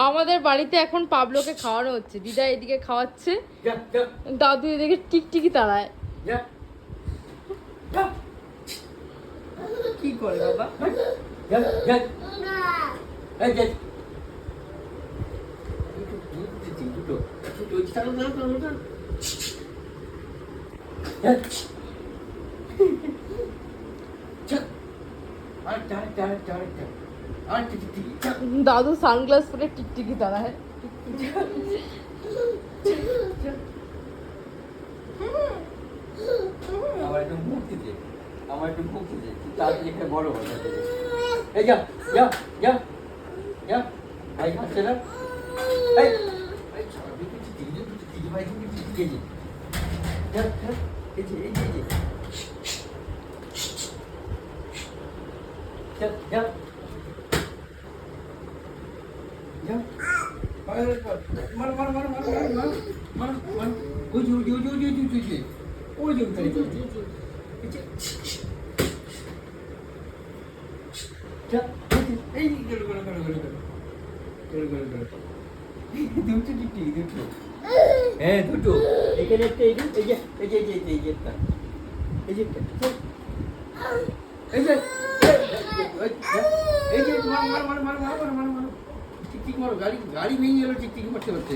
আমাদের বাড়িতে এখন পাবলোকে খাওয়ানো হচ্ছে। দিদা এদিকে খাওয়াচ্ছে, দাদু এদিকে টিকটিকি তাড়ায়। কি করে বাবা? দাদু সানগ্লাস পরে টিকটিকি তাড়ায়। আমার একটু মুক্তি দে, আমার একটু মুক্তি দে, তাড়াতাড়ি এখানে বড় হয়ে যাবে। এই যা যা যা যা, ভাই খাচ্ছে না। এই এই ছাড়বি কিছু দিদি দিদি ভাই কিছু দিদি যা যা, এই যে এই যে এই যে যা যা যা, মার মার মার মার মার মার মার মার, ওই যে ওই যে ওই যে ওই যে ওই যে ওই যে ওই যে যা, এই গেল গেল গেল গেল গেল গেল গেল গেল, দুটো টিকটি দুটো, হ্যাঁ দুটো, এখানে একটা এই যে এই যে এই যে এই যে একটা, এই যে এই যে এই যে মার মার মার মার মার মার মার মার, টিকটিক মারো, গাড়ি গাড়ি ভেঙে গেল টিকটিক মারতে মারতে।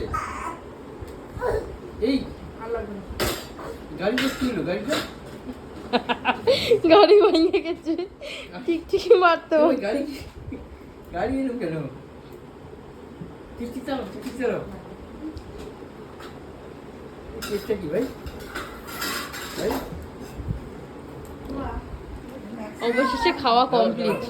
এই গাড়ি কি হলো? গাড়িটা গাড়ি ভেঙে গেছে, টিকটিকি মারতো। গাড়ি গাড়ি এলো কেন? টিকটিক চালাও, টিকটিক চালাও। কেসটা কি ভাই? ভাই অবশেষে খাওয়া কমপ্লিট।